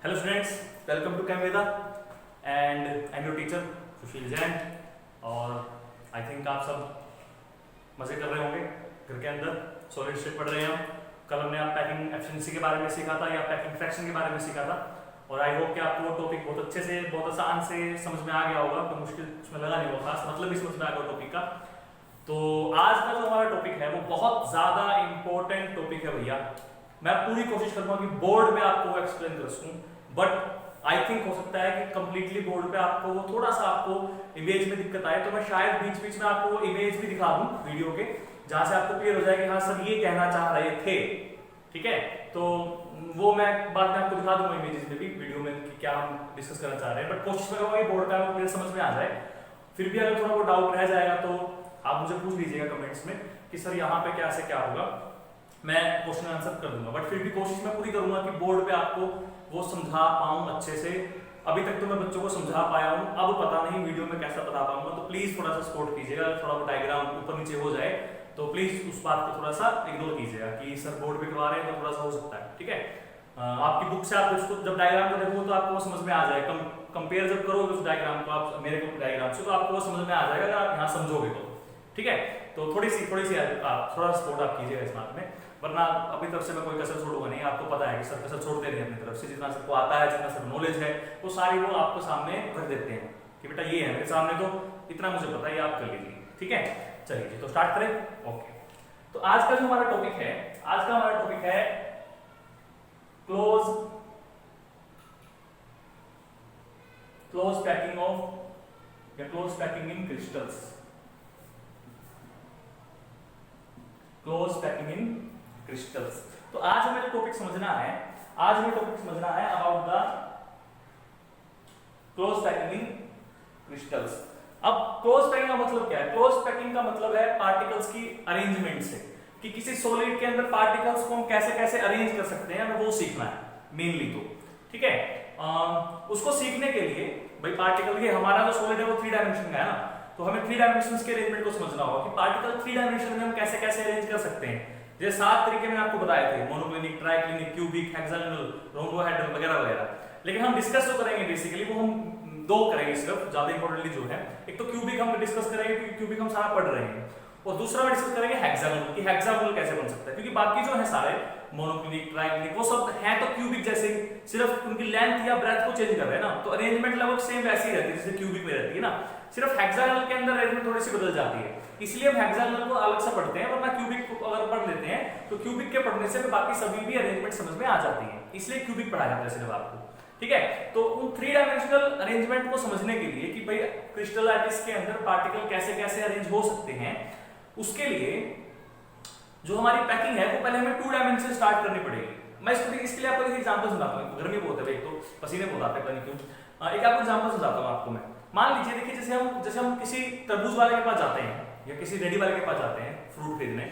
Hello students, welcome to Camveda and I'm your teacher Sushil Jain. और I think आप सब मज़े कर रहे होंगे घर के अंदर। सॉलिड स्टेट पढ़ रहे हैं हम। कल हमने आप पैकिंग एफिशिएंसी के बारे में सीखा था या पैकिंग फ्रैक्शन के बारे में सीखा था और आई होप कि आपको वो टॉपिक बहुत अच्छे से बहुत आसान से समझ में आ गया होगा, कोई मुश्किल उसमें लगा नहीं होगा, खास मतलब भी समझ में आ गया टॉपिक का। तो आज का जो हमारा टॉपिक है वो बहुत ज़्यादा इंपॉर्टेंट टॉपिक है भैया। मैं पूरी कोशिश करूंगा कि बोर्ड में आपको वो एक्सप्लेन कर सकूं, बट आई थिंक हो सकता है कि कंप्लीटली बोर्ड पे आपको वो थोड़ा सा आपको इमेज में दिक्कत आए, तो मैं शायद बीच बीच में आपको वो इमेज भी दिखा दूं वीडियो के, जहां से आपको क्लियर हो जाए कि हाँ सर ये कहना चाह रहे थे। ठीक है, तो वो मैं बाद में आपको दिखा दूंगा इमेजेस में भी वीडियो में कि क्या हम डिस्कस करना चाह रहे हैं, बट कोशिश करूंगा कि बोर्ड का क्लियर समझ में आ जाए। फिर भी अगर थोड़ा वो डाउट रह जाएगा तो आप मुझे पूछ लीजिएगा कमेंट्स में कि सर यहाँ पे क्या से क्या होगा, मैं क्वेश्चन आंसर कर दूंगा। बट फिर भी कोशिश मैं पूरी करूंगा कि बोर्ड पे आपको वो समझा पाऊं अच्छे से। अभी तक तो मैं बच्चों को समझा पाया हूं, अब पता नहीं वीडियो में कैसा बता पाऊंगा, तो प्लीज थोड़ा सा सपोर्ट कीजिएगा। थोड़ा वो डायग्राम ऊपर नीचे हो जाए तो प्लीज उस बात को थोड़ा सा इग्नोर कीजिएगा कि सर बोर्ड पे करवा रहे हैं तो थोड़ा सा हो सकता है। ठीक है, आपकी बुक से आप उसको जब डायग्राम को देखोगे तो आपको वो समझ में आ जाएगा। कंपेयर जब करोगे उस डायग्राम को आप मेरे डायग्राम से, तो आपको वो समझ में आ जाएगा अगर आप यहाँ समझोगे तो। ठीक है, तो थोड़ी सी आप थोड़ा सपोर्ट आप कीजिएगा इस बात में, वरना अपनी तरफ से मैं कोई कसर छोड़ूंगा नहीं। आपको पता है कि सर कसर छोड़ते नहीं अपनी तरफ से, जितना सबको आता है जितना सब नॉलेज है वो सारी वो आपको सामने रख देते हैं कि बेटा ये है मेरे सामने, तो इतना मुझे पता है, ये आप कर लीजिए। ठीक है, चलिए जी तो स्टार्ट करें। ओके, तो आज का जो हमारा टॉपिक है, आज का हमारा टॉपिक है क्लोज पैकिंग ऑफ या close packing in crystals. Close packing in crystals. तो आज हमें जो टॉपिक समझना है, आज हमें टॉपिक समझना है about the close packing in crystals. अब क्लोज पैकिंग का मतलब क्या है? क्लोज पैकिंग का मतलब है पार्टिकल्स की अरेंजमेंट से, कि किसी सॉलिड के अंदर पार्टिकल्स को हम कैसे कैसे अरेंज कर सकते हैं, हमें वो सीखना है मेनली। तो ठीक है, उसको सीखने के लिए भाई पार्टिकल के, हमारा जो सॉलिड है वो 3 डायमेंशन का है ना, तो हमें 3 डायमेंशंस के अरेंजमेंट को समझना होगा कि पार्टिकल 3 डायमेंशन में हम कैसे कैसे अरेंज कर सकते हैं। जैसे 7 तरीके मैंने आपको बताए थे, monoclinic, triclinic, cubic, hexagonal, rhombohedral वगैरह वगैरह। लेकिन हम डिस्कस जो करेंगे बेसिकली वो हम 2 करेंगे सिर्फ, ज्यादा इंपॉर्टेंटली जो है। एक तो क्यूबिक हम डिस्कस करेंगे क्योंकि क्यूबिक हम सारा पढ़ रहे हैं, और दूसरा में डिस्कस करेंगे हेक्सागोनल कि हेक्सागोनल कैसे बन सकता है, क्योंकि बाकी जो है सारे मोनोक्लिनिक, ट्राइक्लिनिक वो सब है तो क्यूबिक जैसे, सिर्फ उनकी लेंथ या ब्रेथ को चेंज कर रहे हैं ना, तो अरेंजमेंट लगभग सेम वैसी ही रहती है जैसे क्यूबिक में रहती है ना, सिर्फ हेक्सागोनल के अंदर अरेंजमेंट थोड़ी सी बदल जाती है। इसलिए हम हेक्सागोनल को अलग से पढ़ते हैं, वरना क्यूबिक को अगर पढ़ लेते हैं तो क्यूबिक के पढ़ने से बाकी सभी भी अरेंजमेंट समझ में आ जाती है, इसलिए क्यूबिक पढ़ाया जाता है सिर्फ आपको। ठीक है, तो उन 3 डायमेंशनल अरेंजमेंट को समझने के लिए कि भाई क्रिस्टल लैटिस के अंदर पार्टिकल कैसे कैसे अरेंज हो सकते हैं, उसके लिए जो हमारी पैकिंग है वो पहले हमें 2 डायमेंशन स्टार्ट करनी पड़ेगी। मैं इसके लिए आपको एक एग्जांपल समझाता हूं। गर्मी बहुत है, एक तो पसीने बहुत आते हैं, पता नहीं क्यों। एक आपको एग्जांपल समझाता हूं आपको मैं। मान लीजिए, देखिए जैसे हम किसी तरबूज वाले के पास जाते हैं या किसी रेडी वाले के पास जाते हैं फ्रूट खरीदने,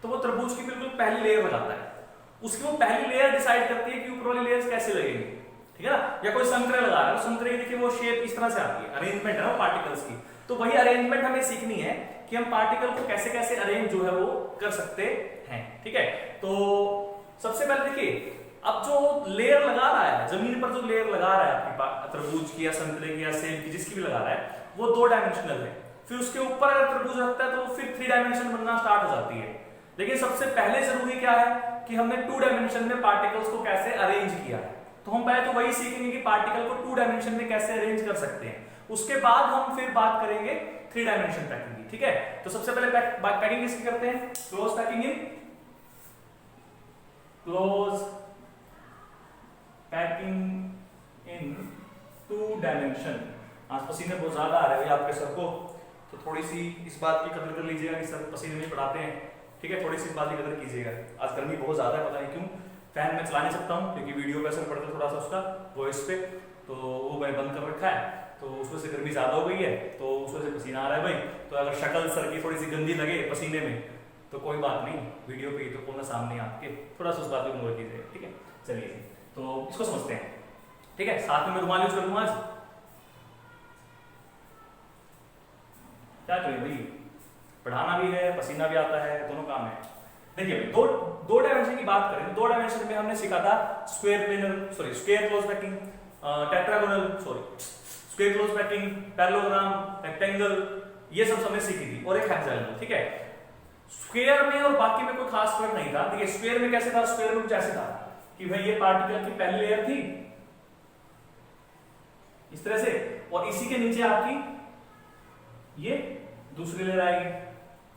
तो वो तरबूज की बिल्कुल पहली लेयर हो जाता है, उसकी वो पहली लेयर डिसाइड करती है कि ऊपर वाली लेयर्स कैसे लगेंगी। ठीक है ना, या कोई संतरे लगा रहा है, संतरे की देखिए वो शेप इस तरह से आती है, अरेंजमेंट है वो पार्टिकल्स की। तो वही अरेंजमेंट हमें सीखनी है कि हम पार्टिकल को कैसे कैसे अरेंज जो है वो कर सकते हैं। ठीक है, तो सबसे पहले देखिए, अब जो लेयर लगा रहा है जमीन पर, जो लेयर लगा रहा है आपकी तरबूज की या संतरे की या सेब की, जिसकी भी लगा रहा है, वो 2 डायमेंशनल है। फिर उसके ऊपर अगर तरबूज रखता है तो फिर 3 डायमेंशन बनना स्टार्ट हो जाती है। लेकिन सबसे पहले जरूरी क्या है कि हमने 2 डायमेंशन में पार्टिकल्स को कैसे अरेंज किया है। तो हम पहले तो वही सीखेंगे कि पार्टिकल को 2 डायमेंशन में कैसे अरेंज कर सकते हैं, उसके बाद हम फिर बात करेंगे 3 डायमेंशन पैकिंग की। ठीक है, तो सबसे पहले पैकिंग किसकी करते हैं? Close packing in 2 dimension. आज पसीने बहुत ज्यादा आ रहे हैं आपके सर को, तो थोड़ी सी इस बात की कदर कर लीजिएगा कि सर पसीने में पढ़ाते हैं। ठीक है, थोड़ी सी इस बात की कदर कीजिएगा। आज गर्मी बहुत ज्यादा है, पता नहीं क्यों। फैन में चला नहीं सकता हूँ क्योंकि वीडियो पे असर पड़ता है थोड़ा सा उसका वॉइस पे, तो वो मैंने बंद कर रखा है, तो उसमें से गर्मी ज्यादा हो गई है, तो उसमें से पसीना आ रहा है भाई। तो अगर शक्ल सर की थोड़ी सी गंदी लगे पसीने में तो कोई बात नहीं, वीडियो पे ही तो बोलना सामने आपके, थोड़ा सा उस बात को इग्नोर कीजिए। ठीक है, चलिए तो इसको समझते हैं। ठीक है, साथ में मैं रुमाल यूज करूंगा आज, क्या करें भाई, पढ़ाना भी है, पसीना भी आता है, दोनों काम है। देखिए भाई, दो डायमेंशन की बात करें तो दो डायमेंशन में हमने सीखा था square close packing, tetragonal square close packing, parallelogram, rectangle, ये सब हमने सीखी थी, और एक हेक्सागोनल। ठीक है, स्क्वायर में और बाकी में कोई खास फर्क नहीं था। देखिए स्क्वायर में कैसे था, स्क्वायर में कुछ ऐसे था कि भाई ये पार्टिकल की पहली लेयर थी इस तरह से, और इसी के नीचे आपकी ये दूसरी लेयर आएगी।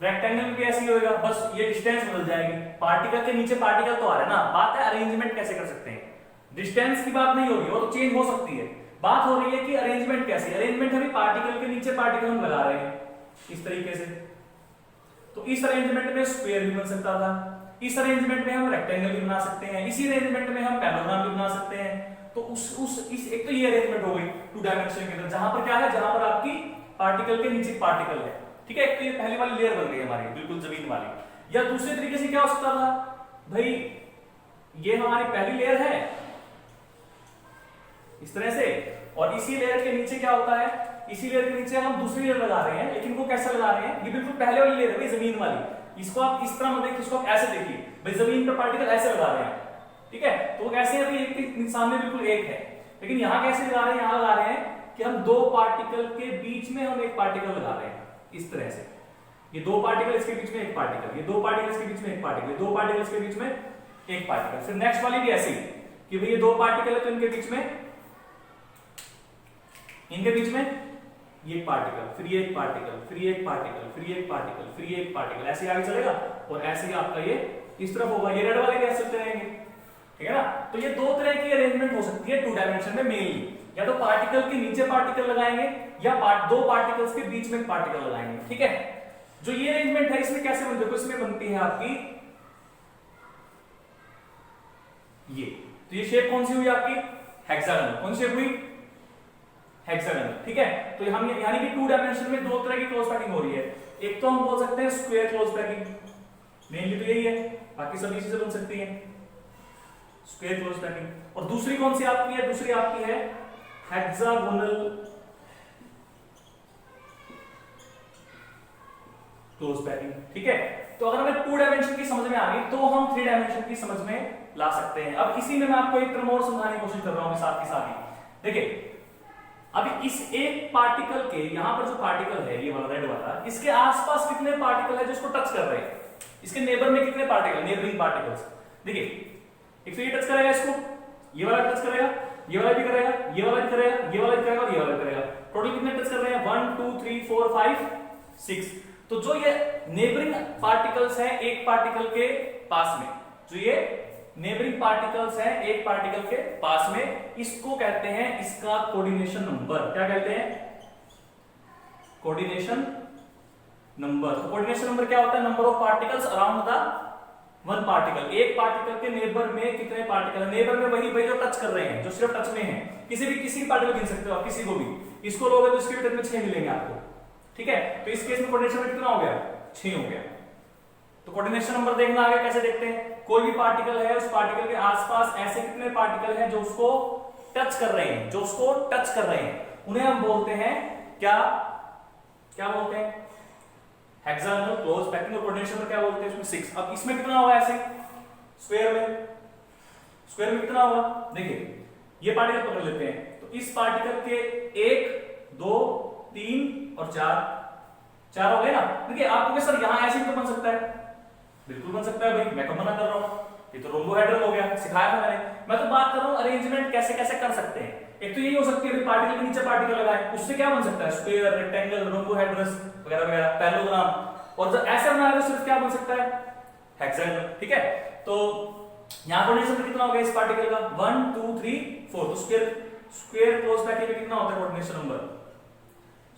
रेक्टेंगल भी ऐसे ही होगा, बस ये डिस्टेंस बदल जाएगी, पार्टिकल के नीचे पार्टिकल तो आ रहा है ना। बात है अरेंजमेंट कैसे कर सकते हैं, डिस्टेंस की बात नहीं होगी, वो तो चेंज हो सकती है। बात हो रही है कि अरेंजमेंट कैसे, अरेंजमेंट अभी पार्टिकल के नीचे पार्टिकल हम लगा रहे हैं इस तरीके से, तो इस अरेंजमेंट में स्क्वायर भी बन सकता था, इस अरेंजमेंट में हम रेक्टेंगल भी बना सकते हैं, इसी अरेंजमेंट में हम पैरेललोग्राम भी बना सकते हैं। तो इस एक तो ये अरेंजमेंट हो गई टू डायमेंशन के अंदर, जहां पर क्या है, जहां पर आपकी पार्टिकल के नीचे पार्टिकल है। ठीक है, एक तो ये पहली वाली लेयर बन गई हमारी बिल्कुल जमीन वाली। या दूसरे तरीके से क्या हो सकता था, भाई ये हमारी पहली लेयर है इस तरह से, और इसी लेयर के नीचे क्या होता है, इसी लेयर के नीचे हम दूसरी लेयर लगा रहे हैं, लेकिन वो कैसे लगा रहे हैं, ये बिल्कुल पहले वाली लेयर है भाई जमीन वाली, इसको आप इस तरह मत देखिए, इसको आप ऐसे देखिए, भाई जमीन पर पार्टिकल ऐसे लगा रहे हैं। ठीक है, तो कैसे अभी एक के सामने बिल्कुल एक है, लेकिन यहां कैसे लगा रहे हैं, यहां लगा रहे हैं कि हम दो पार्टिकल के बीच में हम एक पार्टिकल लगा रहे हैं इस तरह से, ये दो पार्टिकल इसके बीच में एक पार्टिकल, ये दो पार्टिकल इसके बीच में एक पार्टिकल, दो पार्टिकल इसके बीच में एक पार्टिकल। फिर नेक्स्ट वाली भी ऐसी कि भाई ये दो पार्टिकल है तो इनके बीच में ये एक पार्टिकल, फिर ये एक पार्टिकल, फिर ये एक पार्टिकल, फिर ये एक पार्टिकल, फिर ये एक पार्टिकल, ऐसे आगे चलेगा, और ऐसे ही आपका ये इस तरफ होगा, ये रेड वाले भी ऐसे चलते रहेंगे। ठीक है ना, तो ये दो तरह की अरेंजमेंट हो सकती है टू डायमेंशन में मेनली, या तो पार्टिकल के नीचे पार्टिकल लगाएंगे या दो पार्टिकल्स के बीच में पार्टिकल लगाएंगे। ठीक है, जो ये अरेंजमेंट है इसमें कैसे बनती है, इसमें बनती है आपकी ये, तो ये शेप कौन सी हुई आपकी, हेक्सागोनल। कौन सी शेप हुई, हेक्सागोनल। ठीक है, तो हम यानी कि टू डायमेंशन में दो तरह की क्लोज पैकिंग हो रही है। एक तो हम बोल सकते हैं स्क्वायर क्लोज पैकिंग, मेनली तो यही है, बाकी सभी चीजें बन सकती हैं स्क्वायर क्लोज पैकिंग। और दूसरी कौन सी आपकी है, दूसरी आपकी है हेक्सागोनल क्लोज पैकिंग। ठीक है, तो अगर हमें टू डायमेंशन की समझ में आ गई तो हम थ्री डायमेंशन की समझ में ला सकते हैं। अब इसी में मैं आपको एक टर्म और समझाने की कोशिश कर रहा हूं साथ ही साथ ही। देखिए अभी इस एक पार्टिकल के यहां पर जो पार्टिकल है ये वाला रेड वाला, इसके आसपास कितने पार्टिकल है जो इसको टच कर रहे हैं, इसके नेबर में कितने पार्टिकल, नेबरिंग पार्टिकल्स। देखिए एक तो ये टच करेगा इसको, ये वाला टच करेगा, ये वाला भी करेगा, ये वाला भी करेगा, ये वाला भी करेगा और ये वाला भी करेगा। टोटल कितने टच कर रहे हैं, 1 2 3 4 5 6। तो जो ये नेबरिंग पार्टिकल्स हैं एक पार्टिकल के पास में, जो ये नेबरिंग पार्टिकल्स हैं एक पार्टिकल के पास में, इसको कहते हैं इसका कोऑर्डिनेशन नंबर। क्या कहते हैं, कोऑर्डिनेशन नंबर। तो कोऑर्डिनेशन नंबर क्या होता है, number of particles around the one particle. एक पार्टिकल के नेबर में कितने पार्टिकल है, नेबर में वही जो टच कर रहे हैं, जो सिर्फ टच में है। किसी पार्टिकल गिन सकते हो आप, किसी को भी, इसको लोगे तो इसके भी टच में 6 मिलेंगे आपको। ठीक है, तो इस केस में कोऑर्डिनेशन नंबर कितना हो गया, 6 हो गया। तो कोऑर्डिनेशन नंबर देखना आगे कैसे देखते हैं, कोई भी पार्टिकल है उस पार्टिकल के आसपास ऐसे कितने पार्टिकल हैं जो उसको टच कर रहे हैं, जो उसको टच कर रहे हैं, उन्हें हम बोलते हैं क्या बोलते हैं, हेक्सागोनल क्लोज पैकिंग। और कोऑर्डिनेशन नंबर क्या बोलते हैं, इसमें 6। अब इसमें कितना होगा, ऐसे स्क्वायर में कितना होगा, देखिए ये पार्टिकल पकड़ लेते हैं, तो इस पार्टिकल के 1 2 3 और 4 हो गए ना। देखिए आपको सर यहां ऐसे भी तो बन सकता है, बिल्कुल बन सकता है भाई, मैं कब मना कर रहा हूं, ये तो रोम्बोहेड्रल हो गया, सिखाया था मैंने। मैं तो बात कर रहा हूं अरेंजमेंट कैसे कैसे कर सकते हैं। एक तो यही हो सकती है पार्टिकल के नीचे पार्टिकल लगाए, उससे क्या बन सकता है, स्क्वायर, रेक्टेंगल, रोम्बोहेड्रस वगैरह वगैरह, पैरेललोग्राम। और जब ऐसे बना रहे तो सिर्फ क्या बन सकता है, हेक्सागोनल। ठीक है, तो यहां कोऑर्डिनेशन कितना हो गया इस पार्टिकल का, 1 2 3 4। तो स्क्वायर क्लोज पैकिंग में कितना होता है coordination number,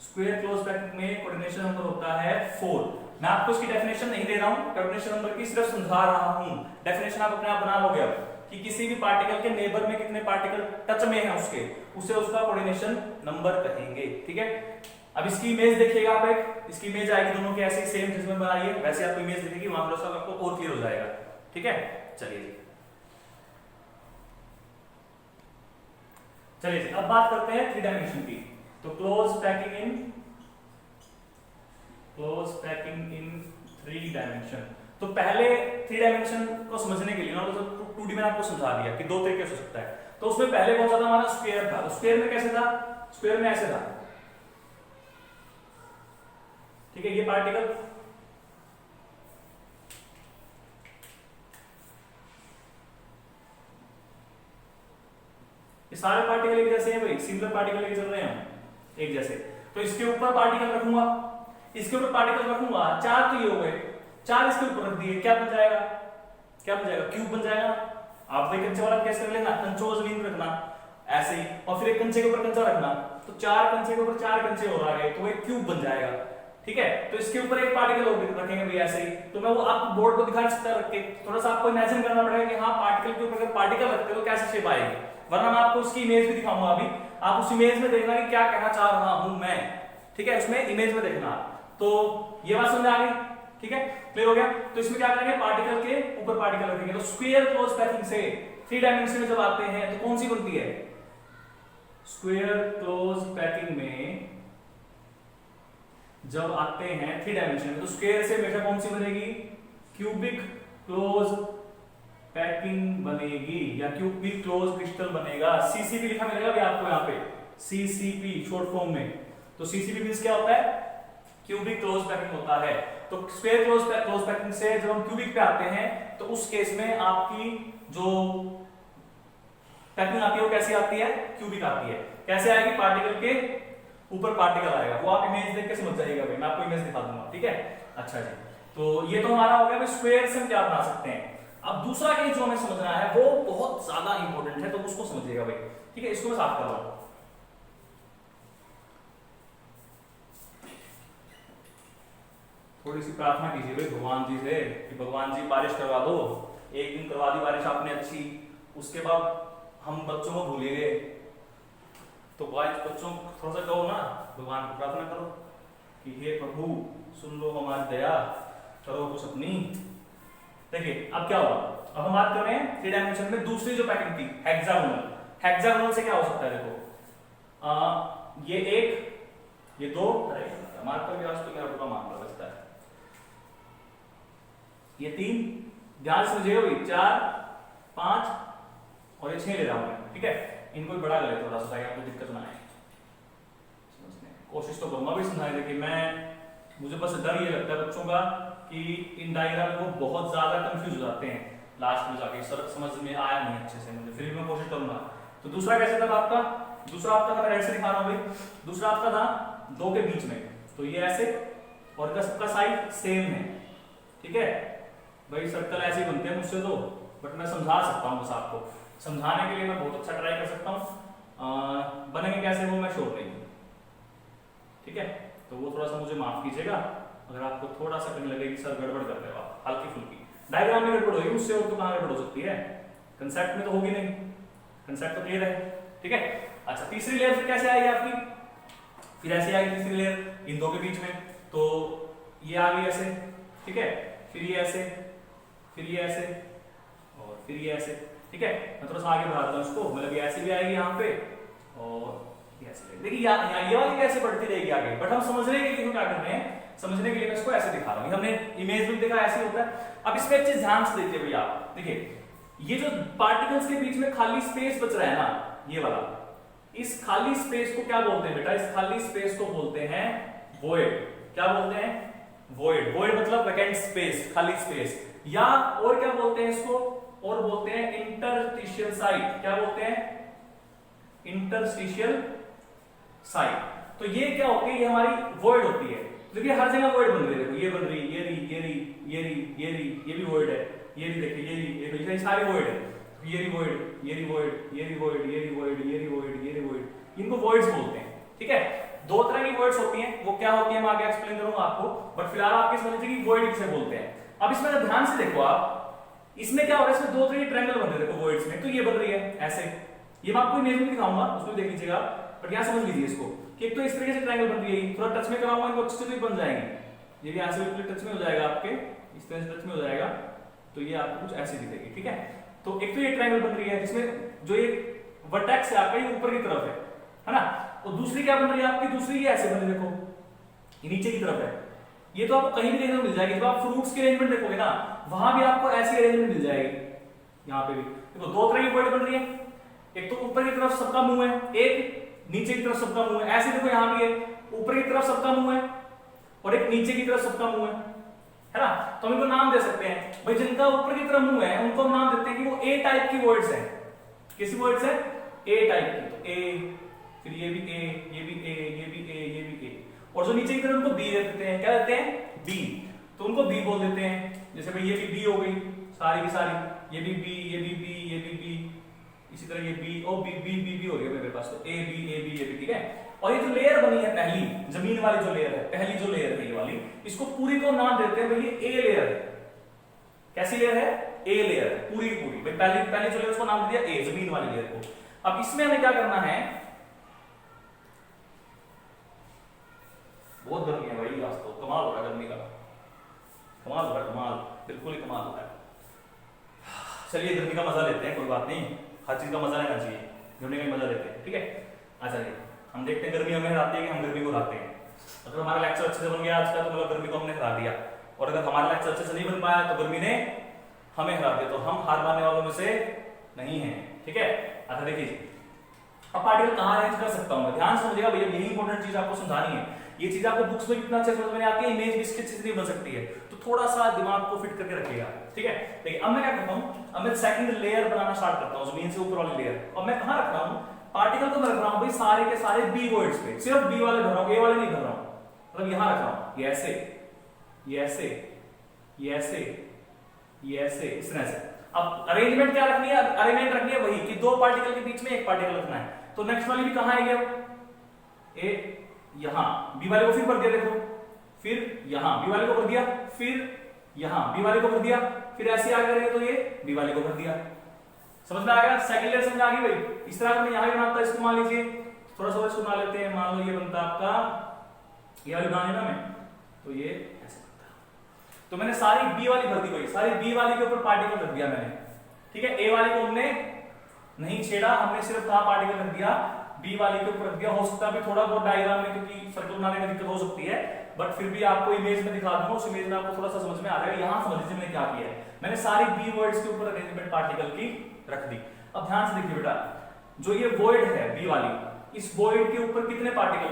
square close packing में कोऑर्डिनेशन नंबर होता है 4। मैं आपको इसकी डेफिनेशन नहीं दे रहा हूं, कोऑर्डिनेशन नंबर की सिर्फ समझा रहा हूं। डेफिनेशन आप अपने आप बना लोगे अब कि किसी भी पार्टिकल के नेबर में कितने पार्टिकल टच में है उसे उसका कोऑर्डिनेशन नंबर कहेंगे। ठीक है, अब इसकी इमेज देखिएगा आप, एक इसकी इमेज आएगी दोनों की ऐसे सेम जिसमें बनाई है वैसे आपको इमेज दिखेगी, वहां पर आपको और क्लियर हो जाएगा। ठीक है, चलिए अब बात करते हैं 3 डायमेंशन की। तो क्लोज पैकिंग इन 3 डायमेंशन। तो पहले 3 डायमेंशन को समझने के लिए ना तो 2D में आपको समझा दिया कि 2 तरीके से हो सकता है। तो उसमें पहले कौन सा था हमारा स्क्वायर था। तो स्क्वायर में कैसे था, स्क्वायर में ऐसे था, ठीक है, ये पार्टिकल, ये सारे पार्टिकल एक जैसे हैं भाई, सिमिलर पार्टिकल लेके चल रहे हैं हम एक जैसे। तो इसके ऊपर पार्टिकल रखूंगा, इसके ऊपर पार्टिकल रखूंगा, 4 तो ये हो गए, 4 इसके ऊपर रख दिए, क्या बन जाएगा, क्या बन जाएगा, क्यूब बन जाएगा। आप भाई कंचे वाला कैसे कर लेना, कंचों को जमीन रखना ऐसे ही, और फिर एक कंचे के ऊपर कंचा रखना, तो 4 कंचे के ऊपर 4 कंचे और आ गए, तो एक क्यूब बन जाएगा, ठीक है। तो इसके ऊपर एक पार्टिकल और रखेंगे भाई ऐसे ही। तो मैं वो आपको बोर्ड को दिखा सकता रख के, थोड़ा सा आपको इमेजिन करना पड़ेगा कि हाँ पार्टिकल के ऊपर अगर पार्टिकल रखते हो तो कैसे शेप आएगी, वरना मैं आपको उसकी इमेज भी दिखाऊंगा अभी, आप उस इमेज में देखना कि क्या कहना चाह रहा हूं मैं, ठीक है, उसमें इमेज में देखना। तो ये बात समझ आ गई, ठीक है, क्लियर हो गया। तो इसमें क्या करेंगे, पार्टिकल के ऊपर पार्टिकल रखेंगे। तो स्क्वायर क्लोज पैकिंग से 3 डायमेंशन में जब आते हैं तो कौन सी बनती है, स्क्वायर क्लोज पैकिंग में जब आते हैं 3 डायमेंशन में, तो स्क्वायर से हमेशा कौन सी बनेगी, क्यूबिक क्लोज पैकिंग बनेगी, या क्यूबिक क्लोज क्रिस्टल बनेगा। सीसीपी लिखा मिलेगा भी आपको यहाँ पे, सीसीपी शॉर्ट फॉर्म में। तो सीसीपी मींस क्या होता है, क्यूबिक क्लोज पैकिंग होता है। तो स्क्वायर क्लोज पैकिंग से जब हम क्यूबिक पे आते हैं तो उस केस में आपकी जो पैकिंग आती है वो कैसी आती है, क्यूबिक आती है। कैसे आएगी, पार्टिकल के ऊपर पार्टिकल आएगा, वो आप इमेज देख के समझ जाइएगा भाई, मैं आपको इमेज दिखा दूंगा, ठीक है। अच्छा जी, तो ये तो हमारा हो गया स्क्वायर से हम क्या बना सकते हैं। अब दूसरा केस जो हमें समझना है वो बहुत ज्यादा इंपॉर्टेंट है, तो उसको समझिएगा भाई, ठीक है। इसको मैं साफ कर रहा हूं, थोड़ी सी प्रार्थना कीजिए भाई भगवान जी से कि भगवान जी बारिश करवा दो। एक दिन करवा दी बारिश आपने अच्छी, उसके बाद हम बच्चों को भूल गए, तो बच्चों को थोड़ा सा कहो ना, भगवान को प्रार्थना करो कि हे प्रभु सुन लो हमारी दया, करो कुछ अपनी। देखिए अब क्या हुआ, अब हम बात कर रहे हैं 3 डायमेंशन में दूसरी जो पैटर्न थी हेक्सागोनल। हेक्सागोनल से क्या हो सकता है, देखो ये 1 ये 2, हमारे पर भी आज तो क्या बड़ा मामला बचता है, ये 3, ध्यान से समझिएगा भाई, 4 5 और ये 6 ले रहा हूं मैं, ठीक है। इनको भी बड़ा कर ले थोड़ा सा ताकि आपको दिक्कत ना आए, कोशिश तो करूंगा भी समझाने। देखिए मैं, मुझे बस डर ये लगता है बच्चों का कि इन डायग्राम में वो बहुत ज्यादा कंफ्यूज हो जाते हैं लास्ट में जाके, सर समझ में आया नहीं अच्छे से मुझे, फिर भी मैं कोशिश करूंगा। तो दूसरा कैसे था आपका, दूसरा आपका मैं ऐसे दिखा रहा हूं भाई, दूसरा आपका था 2 के बीच में, तो ये ऐसे, और इसका सबका साइड सेम है, ठीक है भाई। सर्कल ऐसे ही बनते हैं मुझसे तो, बट मैं समझा सकता हूँ, बस आपको समझाने के लिए मैं बहुत अच्छा ट्राई कर सकता हूँ। बनेंगे कैसे वो मैं श्योर नहीं हूँ, ठीक है। तो वो थोड़ा सा मुझे माफ कीजिएगा अगर आपको थोड़ा सा कहीं लगे कि सर गड़बड़ कर रहे हो आप, हल्की फुल्की डायग्राम में गड़बड़ होगी, उससे और तो कहाँ गड़बड़ हो सकती है, कंसेप्ट में तो होगी नहीं, कंसेप्ट तो क्लियर है, ठीक है। अच्छा तीसरी लेयर फिर कैसे आएगी आपकी, फिर ऐसे आएगी तीसरी लेयर इन 2 के बीच में, तो ये आ गई ऐसे, ठीक है, फिर ये ऐसे, फिर ये ऐसे, और फिर ये ऐसे, ठीक है। मैं थोड़ा सा आगे बढ़ाता हूँ इसको, मतलब ये ऐसे भी आएगी यहाँ पे, और देखिए ये वाली कैसे बढ़ती रहेगी आगे, बट हम समझने के लिए क्या कर रहे हैं, समझने के लिए मैं इसको ऐसे दिखा रहा हूँ, हमने इमेज में देखा ऐसे होता है। अब इसमें एक चीज ध्यान से देखिए भैया, देखिए ये जो पार्टिकल्स के बीच में खाली स्पेस बच रहा है ना, ये वाला, इस खाली स्पेस को क्या बोलते हैं बेटा, इस खाली स्पेस को बोलते हैं वॉइड। क्या बोलते हैं, वॉइड। वॉइड मतलब वैकेंट स्पेस, खाली स्पेस, या और क्या बोलते हैं इसको, और बोलते हैं इंटरस्टिशियल साइट। क्या बोलते हैं, इंटरस्टिशियल साइड। तो ये क्या होती है, ये हमारी वॉइड होती है। देखिए हर जगह वॉइड बन रही है, देखो ये बन रही, ये रही, ये रही, ये रही, ये रही, ये भी वॉइड है, ये भी देखिए, ये रही, ये सारी वॉइड है, ये रही वॉइड, ये रही वॉइड, ये रही वॉइड, ये रही वॉइड, ये रही वॉइड, ये रही वॉइड, इनको वॉइड्स बोलते हैं, ठीक है। 2 तरह की वॉइड्स होती हैं, वो क्या होती है मैं आगे एक्सप्लेन करूंगा आपको, बट फिलहाल आप समझ लीजिए कि वॉइड किसे बोलते हैं। अब इसमें ध्यान से देखो आप, इसमें क्या हो रहा है, इसमें 2 तरह के ट्रायंगल बन रहे हैं, देखो वॉइड्स में, तो ये बन रही है ऐसे, ये मैं आपको इमेज में दिखाऊंगा, उसको देख लीजिएगा, बट यहां समझ लीजिए इसको कि एक तो इस तरीके से ट्रायंगल बन रही है, थोड़ा टच में कराऊंगा इनको अच्छे से बन जाएंगे, ये भी यहां से बिल्कुल टच में हो जाएगा आपके, इस तरह से टच में हो जाएगा, तो ये आपको कुछ ऐसे दिखेगी, ठीक है। तो एक तो ये ट्रायंगल बन रही है जिसमें जो ये वर्टेक्स है आपका ये ऊपर की तरफ है ना, और दूसरी क्या बन रही है आपकी, दूसरी ये ऐसे बन रही है, देखो ये नीचे की तरफ है। ये तो आपको कहीं भी देखने को मिल जाएगी, जब आप फ्रूट्स के अरेंजमेंट देखोगे ना, वहां भी आपको ऐसी अरेंजमेंट मिल जाएगी। यहाँ पे भी देखो दो तरह की वर्ड बन रही है, एक तो ऊपर की तरफ सबका मुंह है, एक नीचे की तरफ सबका मुंह है। ऐसे देखो यहाँ भी है, ऊपर की तरफ सबका मुंह है और एक नीचे की तरफ सबका मुंह है ना। तो हम इनको नाम दे सकते हैं भाई, जिनका ऊपर की तरफ मुंह है उनको हम नाम देते हैं कि वो ए टाइप की वर्ड्स हैं। किसी वर्ड्स है ए टाइप की, तो ए, फिर ये भी ए, ये भी ए, ये भी ए, ये भी ए। और जो नीचे की तरफ उनको बी देते हैं, क्या देते हैं बी, तो उनको बी बोल देते हैं। जैसे भाई ये भी बी हो गई सारी की सारी, ये भी बी, ये भी बी, ये भी बी, इसी तरह ये बी, ओ बी बी बी बी हो रही है मेरे पास, तो ए बी ए बी ये भी, ठीक है। और ये जो लेयर बनी है पहली, जमीन वाली जो लेयर है, पहली जो लेयर है ये वाली, इसको पूरी को नाम देते हैं भाई ये ए लेयर है। कैसी लेयर है, ए लेयर है, पूरी की पूरी। भाई पहली पहली जो लेयर उसको नाम दिया ए, जमीन वाली लेयर को। अब इसमें हमें क्या करना है, बहुत गर्मी है भाई आज तो, कमाल हो रहा है गर्मी का, कमाल हो रहा है, कमाल, बिल्कुल ही कमाल हो रहा है। चलिए गर्मी का मजा लेते हैं, कोई बात नहीं, हर चीज का मजा लेना चाहिए, गर्मी का मजा लेते हैं, ठीक है। अच्छा जी, हम देखते हैं गर्मी हमें हराती है कि हम गर्मी को हराते हैं। अगर हमारा लेक्चर अच्छे से बन गया आज का, तो मतलब गर्मी को हमने हरा दिया, और अगर हमारा लेक्चर अच्छे से नहीं बन पाया तो गर्मी ने हमें हरा दिया, तो हम हार मानने वालों में से नहीं है, ठीक है। अच्छा देखिए, अब पार्टिकल कहाँ अरेंज कर सकता हूँ मैं, ध्यान समझिएगा भैया, यही इंपॉर्टेंट चीज आपको समझानी है। ये चीज आपको बुक्स में कितना अच्छे समझ में आती है, इमेज भी इसकी अच्छी से नहीं बन सकती है, तो थोड़ा सा दिमाग को फिट करके रखिएगा, ठीक है। देखिए अब मैं क्या करता हूँ, अब मैं सेकंड लेयर बनाना स्टार्ट करता हूँ, जमीन से ऊपर वाली लेयर। अब मैं कहाँ रख रहा हूँ पार्टिकल को, मैं रख रहा हूँ भाई सारे के सारे बी वर्ड्स पे, सिर्फ बी वाले भर रहा हूँ, ए वाले नहीं भर रहा हूँ। मतलब यहाँ रख रहा हूँ, ये ऐसे, ये ऐसे, ये ऐसे, ये ऐसे, इस तरह से। अब अरेंजमेंट क्या रखनी है, अरेंजमेंट रखनी है वही कि दो पार्टिकल के बीच में एक पार्टिकल रखना है। तो नेक्स्ट वाली भी कहाँ आएगी, अब ए यहां, बी वाले को फिर भर दिया, देखो, फिर यहां बी वाले को भर दिया, फिर यहां बी वाले को भर दिया, फिर ऐसे आगे रहेगा तो ये बी वाले को भर दिया। समझ में आ गया, सेकंड लेयर समझ आ गई भाई। इस तरह अगर मैं यहां भी बनाता, इसको मान लीजिए थोड़ा सा इसको बना लेते हैं, मान लो ये बनता आपका, ये वाली बनानी ना मैं, तो ये ऐसे बनता। तो मैंने सारी बी वाली भर दी भाई, सारी बी वाली के ऊपर पार्टिकल रख दिया मैंने, ठीक है। ए वाली को हमने नहीं छेड़ा, हमने सिर्फ कहां पार्टिकल रख दिया, बी वाले के ऊपर रख दिया। हो सकता है भी थोड़ा बहुत डायग्राम में, क्योंकि सर्कल बनाने में दिक्कत हो सकती है, बट फिर भी आपको इमेज में दिखा दूंगा, उस इमेज में आपको थोड़ा सा समझ में आ जाएगा। यहां समझ लीजिए मैंने क्या किया है, मैंने सारी बी वर्ड्स के ऊपर अरेंजमेंट पार्टिकल की रख दी। अब ध्यान से देखिए बेटा, जो ये वॉइड है बी वाली, इस वॉइड के ऊपर कितने पार्टिकल,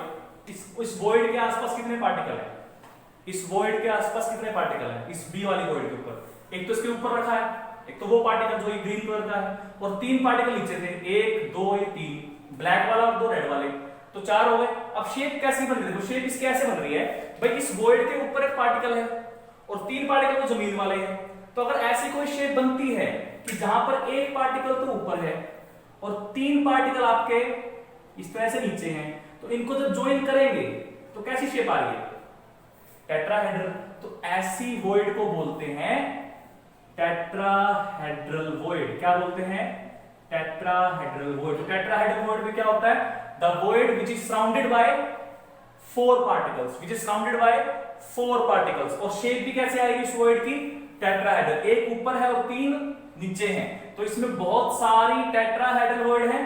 इस वॉइड के आसपास कितने पार्टिकल है, इस वॉइड के आसपास कितने पार्टिकल है, इस बी वाली वॉइड के ऊपर। एक तो इसके ऊपर रखा है, एक तो वो पार्टिकल जो ये ग्रीन कलर का है, और तीन पार्टिकल नीचे थे, 1 2 3, ब्लैक वाला और 2 रेड वाले, तो 4 हो गए। अब शेप कैसी बन रही है, शेप इसके ऐसे बन रही है भाई, इस वॉइड के ऊपर एक पार्टिकल है और 3 पार्टिकल तो जमीन वाले हैं। तो अगर ऐसी कोई शेप बनती है कि जहां पर एक पार्टिकल तो ऊपर है और 3 पार्टिकल आपके इस तरह से नीचे हैं, तो इनको जब ज्वाइन करेंगे तो कैसी शेप आ रही है, टेट्राहेड्रल। तो ऐसी वॉइड को बोलते हैं टेट्राहेड्रल वॉइड। क्या बोलते हैं, टेट्राहेड्रल वॉइड। तो टेट्राहेड्रल वॉइड में क्या होता है, the void which is surrounded by 4 particles, which is surrounded by 4 particles. और शेप भी कैसे आएगी इस वॉइड की, टेट्राहेड्रल, एक ऊपर है और 3 नीचे हैं। तो इसमें बहुत सारी टेट्राहेड्रल वॉइड है,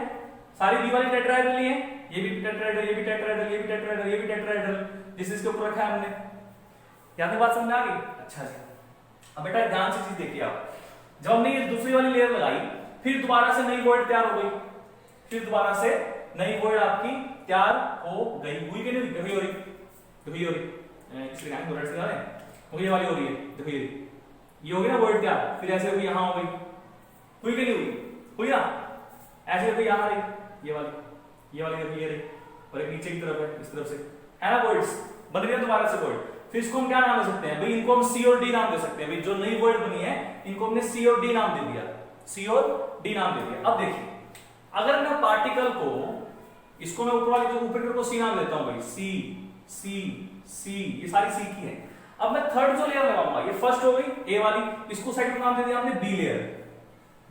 सारी बी वाली टेट्राहेड्रल ही है, ये भी टेट्राहेड्रल, ये भी टेट्राहेड्रल, ये भी टेट्राहेड्रल, ये भी टेट्राहेड्रल, जिसके ऊपर रखा है हमने। यहां तक बात समझ आ गई। अच्छा जी, अब बेटा ध्यान से चीज देखिए आप, जब हमने ये दूसरी वाली लेयर लगाई, फिर दोबारा से नई वॉइड तैयार हो गई, फिर दोबारा से नई वॉइड आपकी तैयार हो गई, हुई कि नहीं, देखो ये हो रही, देखो ये हो रही, इसलिए क्या वॉइड तैयार है, तो ये वाली हो रही है, देखो ये हो गई ना वॉइड तैयार, फिर ऐसे होगी, यहां हो गई, हुई कि नहीं हुई, हुई ना, ऐसे देखो यहां रही, ये वाली देखो ये रही, और एक नीचे की तरफ है, इस तरफ से है ना वॉइड्स बन रही है दोबारा से वॉइड। फिर इसको हम क्या नाम दे सकते हैं भाई, इनको हम सी और डी नाम दे सकते हैं भाई, जो नई वर्ड बनी है इनको हमने सी और डी नाम दे दिया, सी और डी नाम दे दिया। अब देखिए, अगर मैं पार्टिकल को, इसको मैं ऊपर वाले जो ऊपर को सी नाम देता हूं भाई, सी सी सी, ये सारी सी की है। अब मैं थर्ड जो लेयर लगाऊंगा, ये फर्स्ट हो गई ए वाली, इसको सेकंड नाम दे दिया हमने बी लेयर,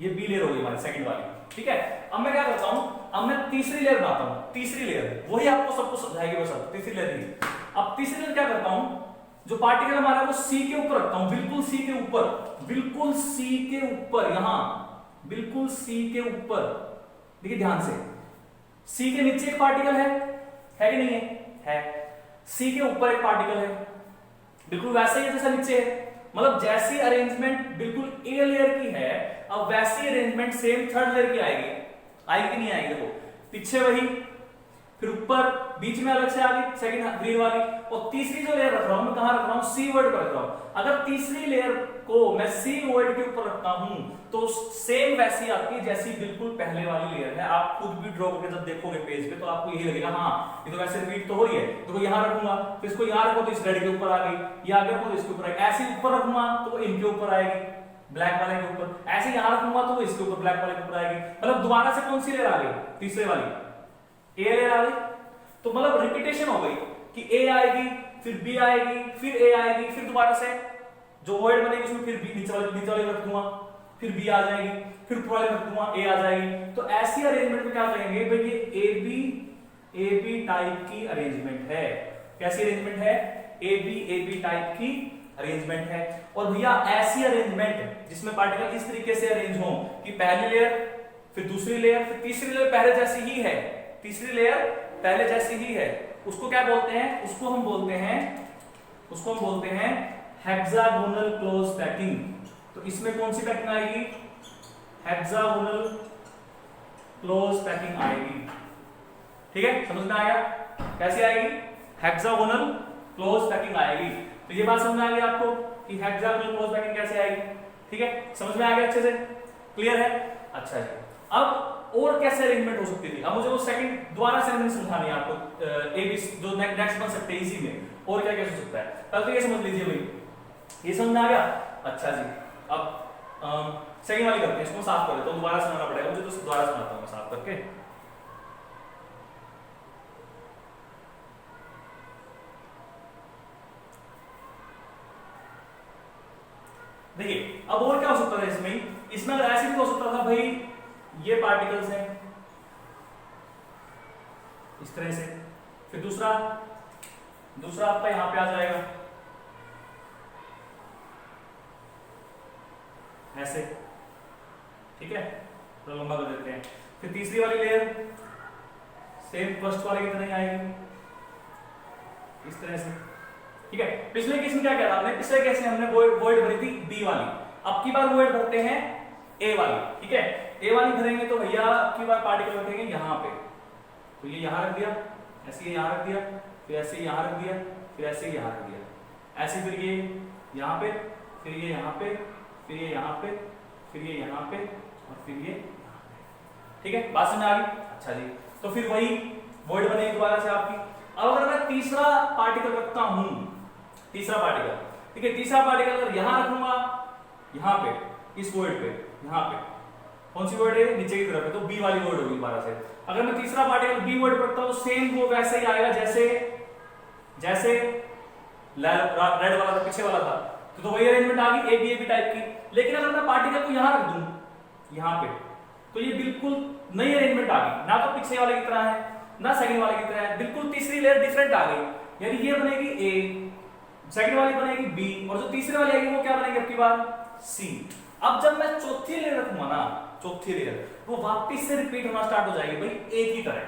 ये बी लेयर हो गई हमारी सेकंड वाली, ठीक है। अब मैं क्या करता हूं, अब मैं तीसरी लेयर बनाता हूं, तीसरी लेयर वही आपको सबको समझाएगी वो सब, तीसरी लेयर ही। अब तीसरी लेयर क्या करता हूं, जो पार्टिकल हमारा वो सी के ऊपर रखता हूं, बिल्कुल सी के ऊपर, बिल्कुल सी के ऊपर, यहां बिल्कुल सी के ऊपर। देखिए ध्यान से, सी के नीचे एक पार्टिकल है कि नहीं है, सी के ऊपर एक पार्टिकल है, बिल्कुल वैसे ही जैसा नीचे है, मतलब जैसी अरेंजमेंट बिल्कुल ए लेयर की है, अब वैसी अरेंजमेंट सेम थर्ड लेयर की आएगी। आएगी कि नहीं आएगी? देखो पीछे वही, फिर ऊपर बीच में अलग से आ गई सेकंड ग्रीन वाली, और तीसरी जो लेयर रख रहा हूं मैं कहां रख रहा हूं? सी वर्ड पर रख रहा हूं। अगर तीसरी लेयर को मैं सी वर्ड के ऊपर रखता हूं तो सेम वैसी आती है जैसी बिल्कुल पहले वाली लेयर है। आप खुद भी ड्रॉ करके जब देखोगे पेज पे तो आपको यही लगेगा हाँ ये तो वैसे रिपीट तो हो रही है। तो यहां रखूंगा तो इसको यहां रखो तो इस रेड के ऊपर आ गई, या आगे रखो तो इसके ऊपर आएगी, ऐसे ऊपर रखूंगा तो इनके ऊपर आएगी ब्लैक वाले के ऊपर, ऐसे यहां रखूंगा तो इसके ऊपर ब्लैक वाले के ऊपर आएगी। मतलब दोबारा से कौन सी लेयर आ गई? तीसरे वाली ए लेयर आ गई। तो मतलब रिपीटेशन हो गई कि ए आएगी, फिर बी आएगी, फिर ए आएगी, फिर दोबारा से जो वर्ड बनेगी उसमें फिर बी नीचे वाले रख दूंगा, फिर बी आ जाएगी, फिर ऊपर वाले रख दूंगा ए आ जाएगी। तो ऐसी अरेंजमेंट में क्या कहेंगे भाई? ये ए बी टाइप की अरेंजमेंट है। कैसी अरेंजमेंट है? ए बी टाइप की अरेंजमेंट है। और भैया ऐसी अरेंजमेंट जिसमें पार्टिकल इस तरीके से अरेंज हो कि पहली लेयर फिर दूसरी लेयर फिर तीसरी लेयर पहले जैसी ही है, तीसरी लेयर पहले जैसी ही है, उसको क्या बोलते हैं? उसको हम बोलते हैं हेक्सागोनल क्लोज पैकिंग। तो इसमें कौन सी पैकिंग आएगी? हेक्सागोनल क्लोज पैकिंग आएगी। ठीक है, समझ में आएगा कैसे आएगी? हेक्सागोनल क्लोज पैकिंग आएगी। तो ये बात समझ में आ गई आपको कि हेक्सागोनल क्लोज पैकिंग कैसे आएगी? ठीक है, समझ में आ गया अच्छे से? क्लियर है? अच्छा जी। अब और कैसे अरेंजमेंट हो सकती थी? अब मुझे वो सेकंड दोबारा से समझानी है आपको, ए बी जो नेक्स्ट बन सकते हैं इसी में, और क्या क्या हो सकता है। पहले तो ये समझ लीजिए भाई, ये समझ में आ गया? अच्छा जी। अब सेकंड वाली करते हैं, इसको साफ कर देता हूं, दोबारा सुनाना पड़ेगा मुझे, तो दोबारा सुनाता हूं मैं साफ करके। देखिए अब और क्या हो सकता था इसमें अगर ऐसे भी हो सकता था भाई, ये पार्टिकल्स हैं इस तरह से, फिर दूसरा आपका यहां पे आ जाएगा ऐसे, ठीक है, तो लंबा कर देते हैं। फिर तीसरी वाली लेयर सेम फर्स्ट वाले की तरह ही आएगी इस तरह से, ठीक है। पिछले केस में क्या किया था हमने? पिछले केस में हमने वॉइड भरी थी बी वाली, अब की बार वॉइड भरते हैं ए वाली, ठीक है। ए वाली भरेंगे तो भैया अब की बार पार्टिकल रखेंगे यहाँ पे, तो ये यहाँ रख दिया, ऐसे ये यहाँ रख दिया, फिर ऐसे यहाँ रख दिया, फिर ऐसे यहाँ रख दिया, ऐसे फिर ये यहाँ पे, फिर ये यहाँ पे, फिर ये यहाँ पे, फिर ये यहाँ पे, और फिर ये यहाँ पे, ठीक है। बात समझ आ गई? अच्छा जी। तो फिर वही वॉइड बनेगी दोबारा से आपकी। अब अगर मैं तीसरा पार्टिकल रखता हूं, तीसरा पार्टिकल, ठीक है, तीसरा पार्टिकल अगर यहां रखूंगा, यहां पे इस वॉइड पे, यहां पे कौन सी वर्ड है? नीचे की तरफ है, तो बी वाली वर्ड होगी दोबारा से। अगर मैं तीसरा पार्टिकल बी वर्ड पर रखता हूं तो सेम वो वैसे ही आएगा जैसे रेड वाला था, पीछे वाला था, तो वही अरेंजमेंट आ गई ए बी टाइप की। लेकिन अगर मैं पार्टिकल को यहां रख दूं, यहां पे, तो ये बिल्कुल नई अरेंजमेंट आ गई, ना तो पीछे वाले की तरह है ना सेकंड वाले की तरह है, बिल्कुल तीसरी लेयर डिफरेंट आ गई। यानी ये बनेगी ए, सेकंड वाली बनेगी बी, और जो तीसरी वाली आएगी वो क्या बनेगी अब की बार? सी। अब जब मैं चौथी लेयर रखूंगा ना, चौथी लेयर, वो वापस से रिपीट होना स्टार्ट हो जाएगी भाई ए की तरह।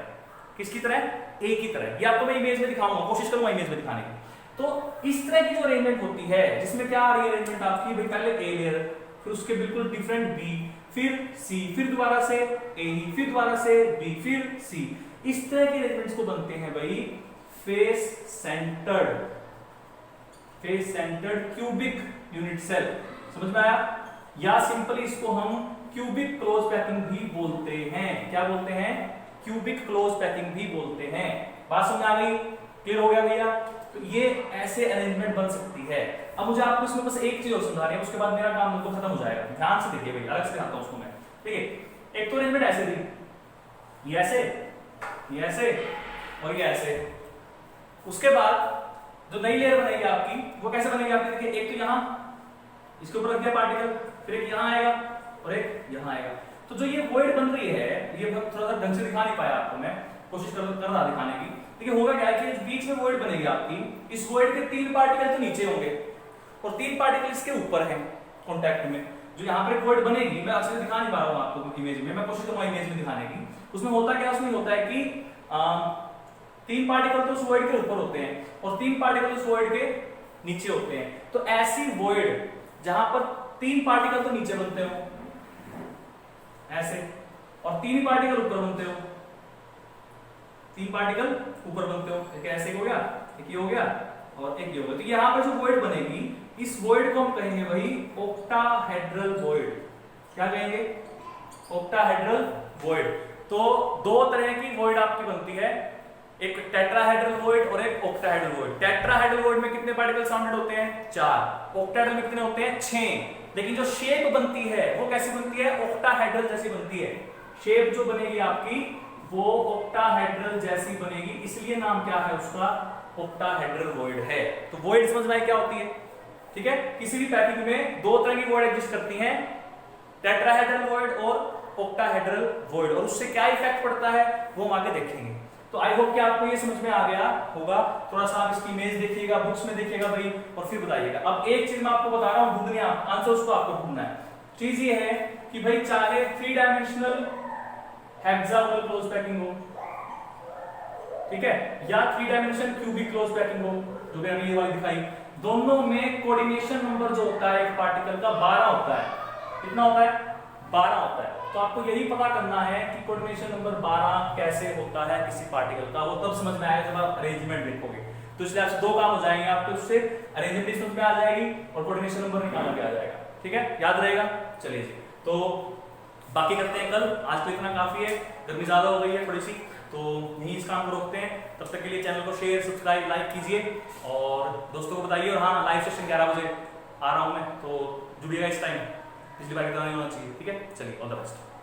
किसकी तरह? ए की तरह। ये आपको मैं इमेज में दिखाऊंगा, कोशिश करूंगा इमेज में दिखाने की। तो इस तरह की जो अरेंजमेंट होती है, जिसमें क्या आ रही है अरेंजमेंट आपकी भाई, पहले ए लेयर, फिर उसके बिल्कुल डिफरेंट बी, फिर सी, फिर दोबारा से ए, फिर दोबारा से बी, फिर सी। इस तरह के अरेंजमेंट्स को बनते हैं भाई face centred cubic unit cell. समझ में आया? या सिंपली इसको हम क्यूबिक क्लोज पैकिंग भी बोलते हैं। क्या बोलते हैं? क्यूबिक क्लोज पैकिंग भी बोलते हैं। बात समझ आ गई? क्लियर हो गया भैया? तो ये ऐसे अरेंजमेंट बन सकती है। अब मुझे आपको इसमें बस एक चीज और समझानी है, उसके बाद मेरा काम बिल्कुल खत्म हो जाएगा। ध्यान से देखिए भाई, अलग से दिखाता हूं उसको मैं। देखिए एक तो अरेंजमेंट ऐसे थी, ये ऐसे, ये ऐसे और ये ऐसे। उसके बाद जो नई लेयर बनेगी आपकी, वो कैसे बनेगी आपकी? देखिए एक तो यहाँ इसके ऊपर रख दिया पार्टिकल, फिर एक यहाँ आएगा और एक यहाँ आएगा। तो जो ये वॉइड बन रही है, ये थोड़ा सा ढंग से दिखा नहीं पाया आपको, मैं कोशिश कर रहा दिखाने की। देखिए होगा क्या है कि बीच में वॉइड बनेगी आपकी, इस वॉइड के 3 पार्टिकल तो नीचे होंगे और 3 पार्टिकल इसके ऊपर हैं कॉन्टैक्ट में। जो यहाँ पर वॉइड बनेगी, मैं अच्छे से दिखा नहीं पा रहा हूँ आपको इमेज में, मैं कोशिश करूंगा इमेज में दिखाने की। उसमें होता क्या? उसमें होता है कि 3 पार्टिकल तो उस वॉइड के ऊपर होते हैं और 3 पार्टिकल उस वॉइड के नीचे होते हैं। तो ऐसी वॉइड जहां पर 3 पार्टिकल तो नीचे बनते हो ऐसे, और 3 पार्टिकल ऊपर बनते हो, 3 पार्टिकल ऊपर बनते हो, एक ऐसे हो गया, एक ये हो गया और एक ये हो गया। तो यहां पर जो वॉइड बनेगी, इस वॉइड को हम कहेंगे भाई ऑक्टाहेड्रल वॉइड। क्या कहेंगे? Octahedral void. तो 2 तरह की वॉइड आपकी बनती है, एक टेट्राहेड्रल वॉइड और एक ऑक्टाहेड्रल वॉइड। टेट्राहेड्रल वॉइड में कितने पार्टिकल साउंडेड होते हैं? 4। ऑक्टाहेड्रल में कितने होते हैं? 6। लेकिन जो शेप बनती है वो कैसी बनती है? ऑक्टाहेड्रल जैसी बनती है। शेप जो बनेगी आपकी वो ऑक्टाहेड्रल जैसी बनेगी, इसलिए नाम क्या है उसका? ऑक्टाहेड्रल वॉइड है। तो वॉइड समझ में क्या होती है? ठीक है, किसी भी पैकिंग में 2 तरह की वॉइड एग्जिस्ट करती हैं, टेट्राहेड्रल वॉइड और ऑक्टाहेड्रल वॉइड, और उससे क्या इफेक्ट पड़ता है वो हम आगे देखेंगे। तो आई होप कि आपको ये समझ में आ गया होगा। थोड़ा सा आप इसकी इमेज देखिएगा, बुक्स में देखिएगा भाई, और फिर बताइएगा। अब एक चीज मैं आपको बता रहा हूं, ढूंढनी आंसर उसको आपको ढूंढना है। चीज ये है कि भाई चाहे 3 डायमेंशनल हेक्सागोनल क्लोज पैकिंग हो, ठीक है, या 3 डायमेंशन क्यूबिक क्लोज पैकिंग हो, जो मैंने ये वाली दिखाई, दोनों में कोऑर्डिनेशन नंबर जो होता है एक पार्टिकल का 12 होता है। कितना होता है? 12 होता है। तो आपको यही पता करना है कि कोऑर्डिनेशन नंबर 12 कैसे होता है किसी पार्टिकल का, वो तब समझ में आएगा जब आप अरेंजमेंट लिखोगे। तो इसलिए आपसे 2 काम हो जाएंगे, आपको उससे अरेंजमेंट समझ में आ जाएगी और कोऑर्डिनेशन नंबर निकालना भी आ जाएगा। ठीक है, याद रहेगा। चलिए जी, तो बाकी करते हैं कल। आज तो इतना काफी है, गर्मी ज्यादा हो गई है थोड़ी सी, तो यहीं इस काम को रोकते हैं। तब तक के लिए चैनल को शेयर, सब्सक्राइब, लाइक कीजिए और दोस्तों को बताइए। और हाँ, लाइव सेशन 11 बजे आ रहा हूँ मैं, तो जुड़िएगा इस टाइम, पिछली बार की तरह नहीं होना चाहिए। ठीक है, चलिए, ऑल द बेस्ट।